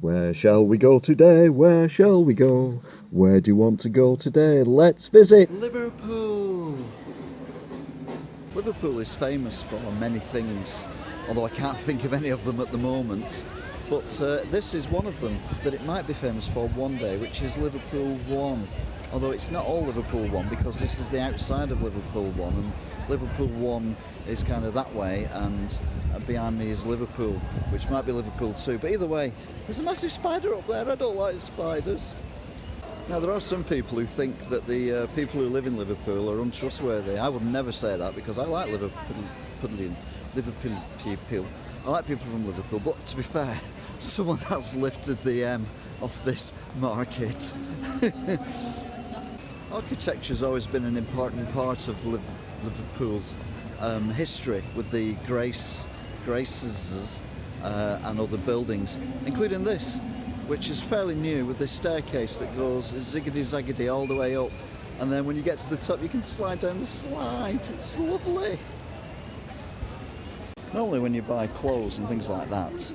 Where shall we go today? Where shall we go? Where do you want to go today? Let's visit Liverpool! Liverpool is famous for many things, although I can't think of any of them at the moment. But this is one of them that it might be famous for one day, which is Liverpool One. Although it's not all Liverpool One, because this is the outside of Liverpool One, and Liverpool One is kind of that way, and behind me is Liverpool, which might be Liverpool 2. But either way, there's a massive spider up there. I don't like spiders. Now, there are some people who think that the people who live in Liverpool are untrustworthy. I would never say that, because I like Liverpool people. I like people from Liverpool, but to be fair, someone else lifted the M off this market. Architecture's always been an important part of Liverpool's history, with the graces and other buildings, including this, which is fairly new, with this staircase that goes ziggity-zaggity all the way up, and then when you get to the top you can slide down the slide. It's lovely. Normally when you buy clothes and things like that,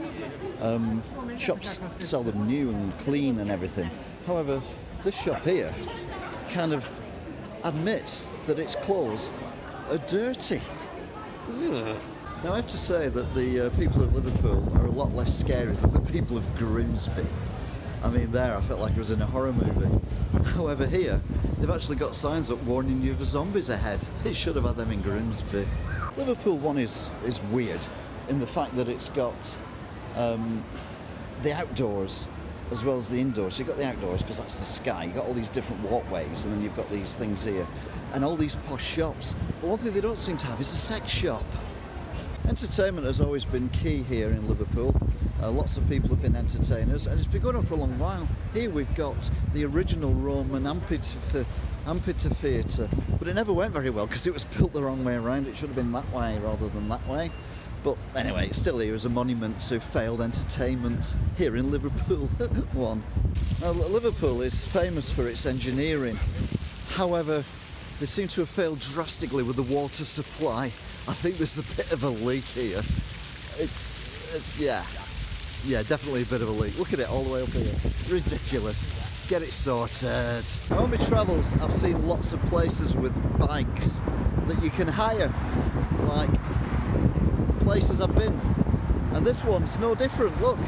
shops sell them new and clean and everything. However, this shop here kind of admits that its clothes are dirty. Ugh. Now, I have to say that the people of Liverpool are a lot less scary than the people of Grimsby. I mean, there I felt like I was in a horror movie. However, here they've actually got signs up warning you of zombies ahead. They should have had them in Grimsby. Liverpool One is weird in the fact that it's got the outdoors as well as the indoors. You've got the outdoors because that's the sky. You've got all these different walkways, and then you've got these things here and all these posh shops. But one thing they don't seem to have is a sex shop. Entertainment has always been key here in Liverpool. Lots of people have been entertainers, and it's been going on for a long while. Here we've got the original Roman amphitheatre, but it never went very well because it was built the wrong way around. It should have been that way rather than that way. But anyway, it's still here as a monument to failed entertainment here in Liverpool One. Now, Liverpool is famous for its engineering. However, they seem to have failed drastically with the water supply. I think there's a bit of a leak here. Yeah, definitely a bit of a leak. Look at it all the way up here. Ridiculous. Get it sorted. Now, on my travels, I've seen lots of places with bikes that you can hire, like places I've been. And this one's no different. Look,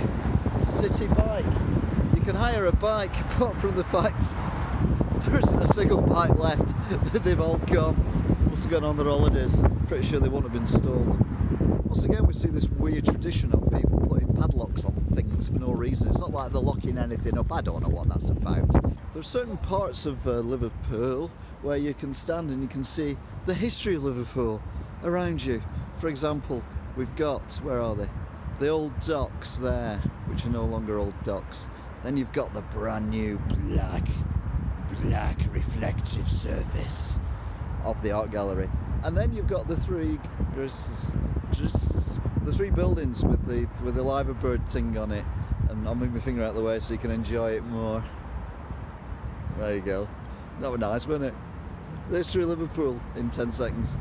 city bike. You can hire a bike, apart from the fact there isn't a single bike left. They've all gone. Must have gone on their holidays. Pretty sure they won't have been stolen. Once again, we see this weird tradition of people putting padlocks on things for no reason. It's not like they're locking anything up. I don't know what that's about. There are certain parts of Liverpool where you can stand and you can see the history of Liverpool around you. For example, we've got, where are they? The old docks there, which are no longer old docks. Then you've got the brand new black reflective surface of the art gallery, and then you've got the three buildings with the liverbird thing on it, and I'll move my finger out of the way so you can enjoy it more. There you go. That was nice, wasn't it? The history of Liverpool in 10 seconds.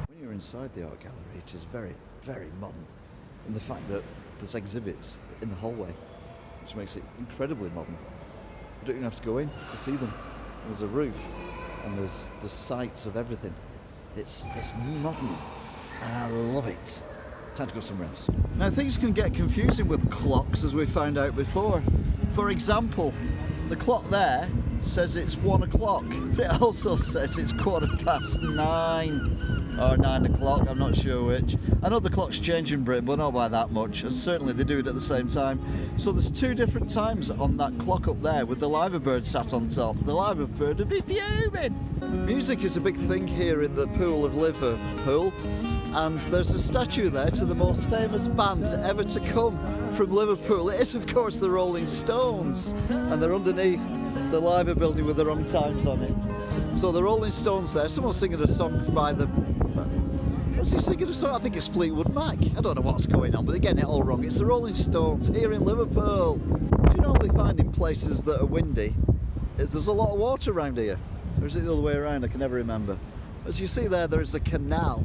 When you're inside the art gallery, it is very, very modern, and the fact that there's exhibits in the hallway, which makes it incredibly modern. You don't even have to go in to see them. There's a roof, and there's the sights of everything. It's modern, and I love it. Time to go somewhere else. Now, things can get confusing with clocks, as we found out before. For example, the clock there says it's 1 o'clock, but it also says it's 9:15 or 9 o'clock, I'm not sure which. I know the clocks change in Britain, but not by that much, and certainly they do it at the same time. So there's 2 different times on that clock up there with the liverbird sat on top. The liverbird would be fuming. Music is a big thing here in the pool of Liverpool, and there's a statue there to the most famous band ever to come from Liverpool. It is, of course, the Rolling Stones, and they're underneath the liver building with the wrong times on it. So the Rolling Stones there, someone's singing a song by the... What's he singing a song? I think it's Fleetwood Mac. I don't know what's going on, but they're getting it all wrong. It's the Rolling Stones here in Liverpool. Do you normally find in places that are windy, there's a lot of water around here? Or is it the other way around? I can never remember. As you see there is a canal,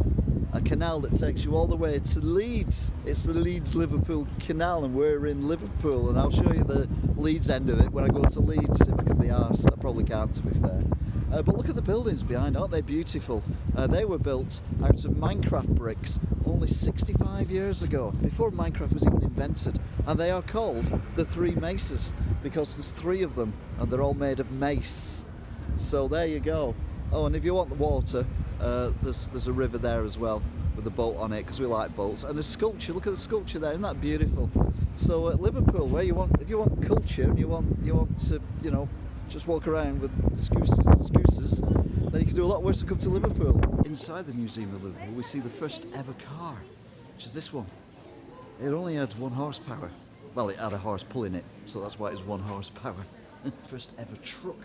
a canal that takes you all the way to Leeds. It's the Leeds-Liverpool Canal, and we're in Liverpool, and I'll show you the Leeds end of it when I go to Leeds, if I can be arsed. I probably can't, to be fair. But look at the buildings behind, aren't they beautiful? They were built out of Minecraft bricks only 65 years ago, before Minecraft was even invented. And they are called the Three Maces, because there's three of them, and they're all made of mace. So there you go. Oh, and if you want the water, there's a river there as well, with a boat on it, because we like boats. And a sculpture, look at the sculpture there, isn't that beautiful? So at Liverpool, where if you want culture, and you want to, you know, just walk around with excuses, then you can do a lot worse than come to Liverpool. Inside the Museum of Liverpool, we see the first ever car, which is this one. It only had 1 horsepower. Well, it had a horse pulling it, so that's why it's 1 horsepower. First ever truck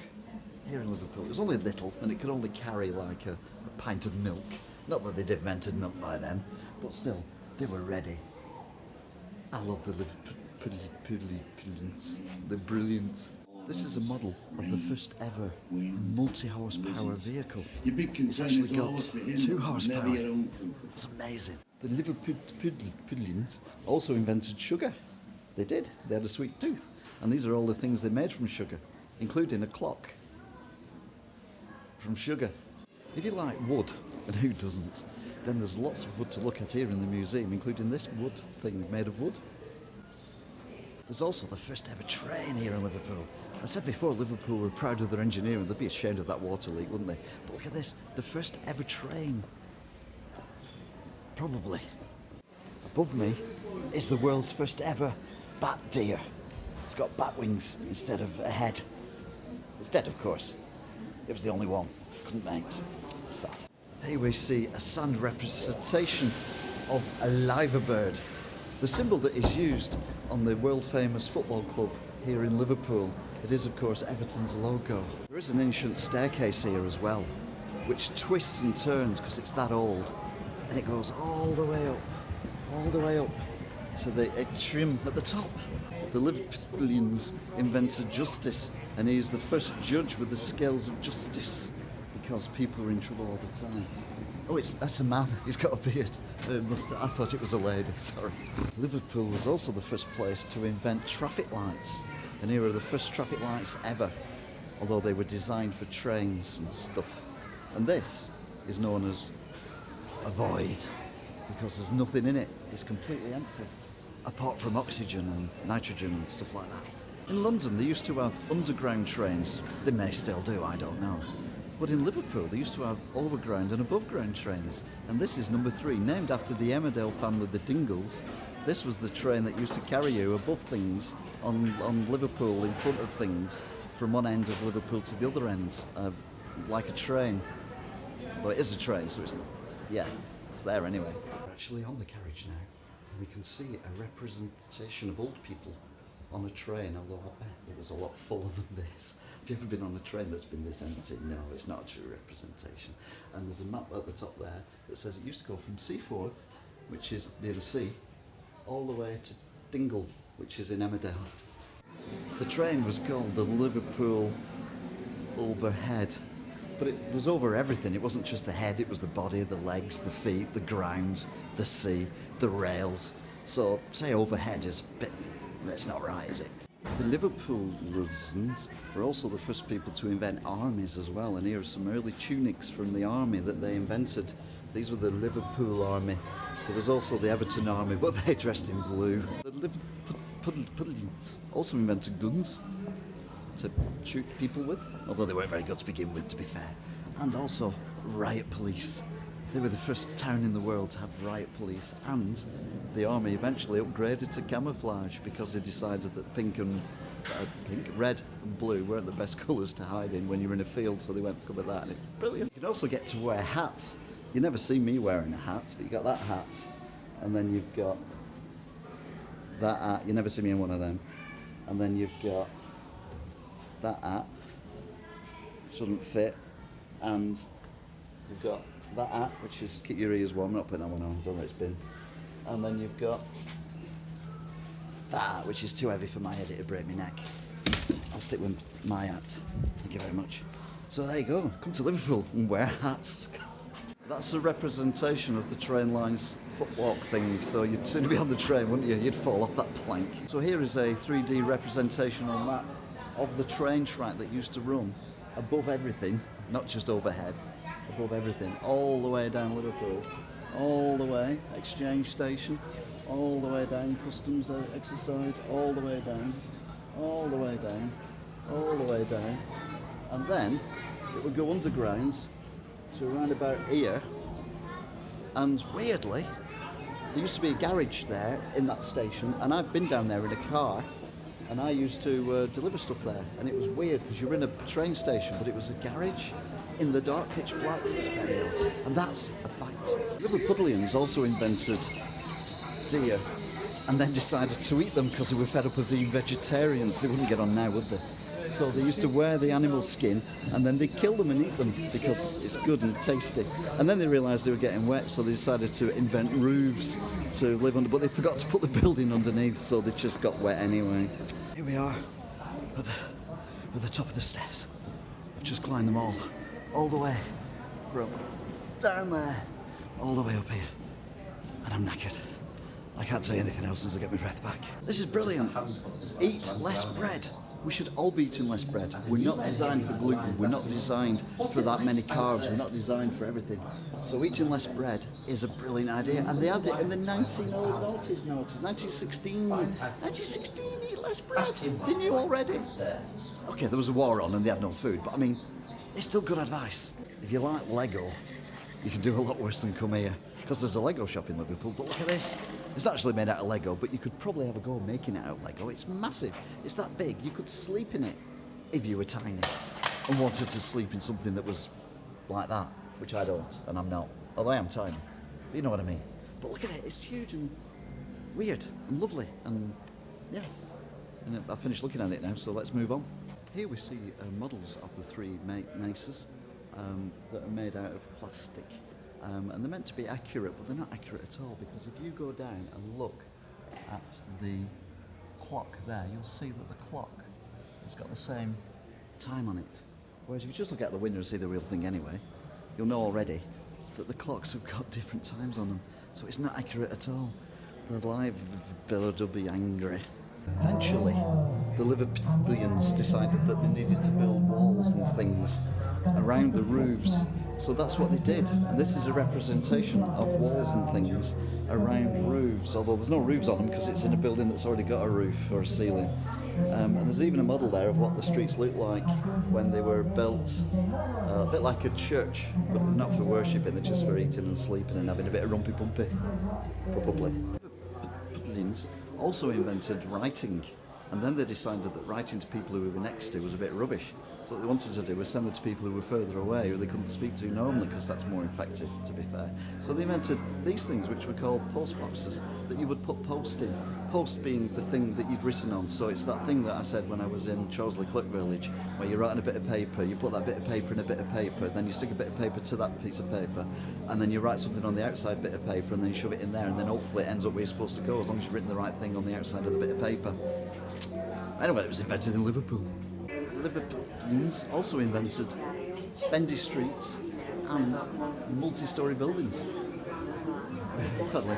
here in Liverpool. It was only little, and it could only carry like a pint of milk. Not that they'd invented milk by then, but still, they were ready. I love the Liverpoolians. They're brilliant. This is a model of the first ever multi-horsepower vehicle. It's actually got 2 horsepower. It's amazing. The Liverpoolians also invented sugar. They did. They had a sweet tooth. And these are all the things they made from sugar, including a clock from sugar. If you like wood, and who doesn't, then there's lots of wood to look at here in the museum, including this wood thing made of wood. There's also the first ever train here in Liverpool. I said before, Liverpool were proud of their engineering. They'd be ashamed of that water leak, wouldn't they? But look at this, the first ever train. Probably. Above me is the world's first ever bat deer. It's got bat wings instead of a head. It's dead, of course. It was the only one. Couldn't mate. Sad. Here we see a sand representation of a liverbird, the symbol that is used on the world-famous football club here in Liverpool. It is, of course, Everton's logo. There is an ancient staircase here as well, which twists and turns because it's that old, and it goes all the way up to the extreme at the top. The Liverpoolians invented justice, and he is the first judge with the scales of justice, because people are in trouble all the time. Oh, that's a man. He's got a beard. I thought it was a lady, sorry. Liverpool was also the first place to invent traffic lights, and here are the first traffic lights ever, although they were designed for trains and stuff. And this is known as a void, because there's nothing in it. It's completely empty, apart from oxygen and nitrogen and stuff like that. In London, they used to have underground trains. They may still do, I don't know. But in Liverpool, they used to have overground and above ground trains. And this is number 3, named after the Emmerdale family, the Dingles. This was the train that used to carry you above things on Liverpool, in front of things, from one end of Liverpool to the other end, like a train. Well, it is a train, so it's there anyway. We're actually on the carriage now, and we can see a representation of old people on a train, although I bet it was a lot fuller than this. Have you ever been on a train that's been this empty? No, it's not a true representation. And there's a map at the top there that says it used to go from Seaforth, which is near the sea, all the way to Dingle, which is in Emmerdale. The train was called the Liverpool Overhead, but it was over everything. It wasn't just the head, it was the body, the legs, the feet, the ground, the sea, the rails. So say overhead is a bit, that's not right, is it? The Liverpoolians were also the first people to invent armies as well, and here are some early tunics from the army that they invented. These were the Liverpool army. There was also the Everton army, but they dressed in blue. The Liverpoolians also invented guns to shoot people with, although they weren't very good to begin with, to be fair. And also riot police. They were the first town in the world to have riot police, and the army eventually upgraded to camouflage because they decided that red and blue weren't the best colours to hide in when you're in a field, so they went cover that, and it's brilliant. You can also get to wear hats. You never see me wearing a hat, but you got that hat, and then you've got that hat. You never see me in one of them. And then you've got that hat, shouldn't fit, and you've got that hat, which is keep your ears warm. I'm not putting that one on, I don't know where it's been. And then you've got that, which is too heavy for my head, it'd break my neck. I'll stick with my hat. Thank you very much. So there you go. Come to Liverpool and wear hats. That's a representation of the train line's footwalk thing, so you'd soon be on the train, wouldn't you? You'd fall off that plank. So here is a 3D representational map of the train track that used to run above everything, not just overhead, above everything, all the way down Liverpool, all the way, Exchange Station, all the way down, Customs exercise, all the way down, all the way down, all the way down, and then it would go underground to around about here, and weirdly, there used to be a garage there in that station, and I've been down there in a car, and I used to deliver stuff there, and it was weird because you're in a train station, but it was a garage in the dark, pitch black. It was very odd, and that's a fact. Liverpudlians also invented deer, and then decided to eat them because they were fed up of being vegetarians. They wouldn't get on now, would they? So they used to wear the animal skin and then they'd kill them and eat them because it's good and tasty. And then they realised they were getting wet, so they decided to invent roofs to live under, but they forgot to put the building underneath, so they just got wet anyway. Here we are at the top of the stairs. I've just climbed them all the way from down there, all the way up here. And I'm knackered. I can't say anything else as I get my breath back. This is brilliant. Eat less bread. We should all be eating less bread. We're not designed for gluten. We're not designed for that many carbs. We're not designed for everything. So eating less bread is a brilliant idea. And they had it in the 1960s, 1916. 1916, eat less bread. Didn't you already? Okay, there was a war on and they had no food. But I mean, it's still good advice. If you like Lego, you can do a lot worse than come here. Because there's a Lego shop in Liverpool, but look at this. It's actually made out of Lego, but you could probably have a go making it out of Lego. It's massive. It's that big. You could sleep in it if you were tiny and wanted to sleep in something that was like that, which I don't, and I'm not. Although I am tiny. But you know what I mean. But look at it. It's huge and weird and lovely, and yeah. And I've finished looking at it now, so let's move on. Here we see models of the three Mesas that are made out of plastic. And they're meant to be accurate, but they're not accurate at all, because if you go down and look at the clock there, you'll see that the clock has got the same time on it. Whereas if you just look out the window and see the real thing anyway, you'll know already that the clocks have got different times on them. So it's not accurate at all. The live billard will be angry. Eventually, the Liverpudlians decided that they needed to build walls and things around the roofs. So that's what they did, and this is a representation of walls and things around roofs, although there's no roofs on them because it's in a building that's already got a roof or a ceiling. And there's even a model there of what the streets looked like when they were built, a bit like a church, but they're not for worshipping, they're just for eating and sleeping and having a bit of rumpy-pumpy, probably. Liverpudlians also invented writing, and then they decided that writing to people who we were next to was a bit rubbish. So what they wanted to do was send it to people who were further away, who they couldn't speak to normally, because that's more effective, to be fair. So they invented these things, which were called post boxes, that you would put post in. Post being the thing that you'd written on. So it's that thing that I said when I was in Choseley Clerk Village, where you write on a bit of paper, you put that bit of paper in a bit of paper, then you stick a bit of paper to that piece of paper, and then you write something on the outside bit of paper, and then you shove it in there, and then hopefully it ends up where you're supposed to go, as long as you've written the right thing on the outside of the bit of paper. Anyway, it was invented in Liverpool. Liverpudlians also invented bendy streets and multi-storey buildings. Sadly,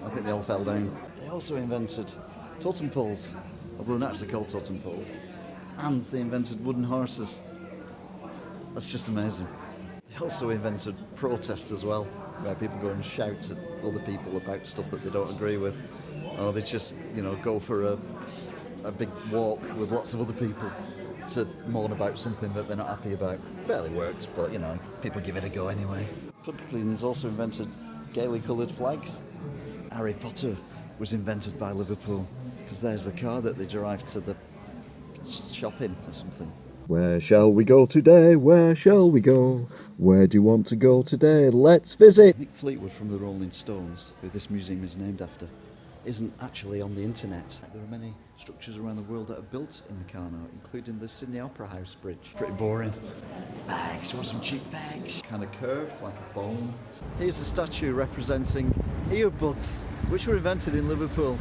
I think they all fell down. They also invented totem poles, although they're not actually called totem poles, and they invented wooden horses. That's just amazing. They also invented protest as well, where people go and shout at other people about stuff that they don't agree with, or they just, go for a big walk with lots of other people to moan about something that they're not happy about. Barely works, but people give it a go anyway. Liverpudlians also invented gaily coloured flags. Harry Potter was invented by Liverpool, because there's the car that they derived to the shop in or something. Where shall we go today? Where shall we go? Where do you want to go today? Let's visit! Mick Fleetwood from the Rolling Stones, who this museum is named after, isn't actually on the internet. There are many structures around the world that are built in Meccano, including the Sydney Opera House Bridge. Pretty boring. Bags, do you want some cheap bags? Kind of curved, like a bone. Here's a statue representing earbuds, which were invented in Liverpool.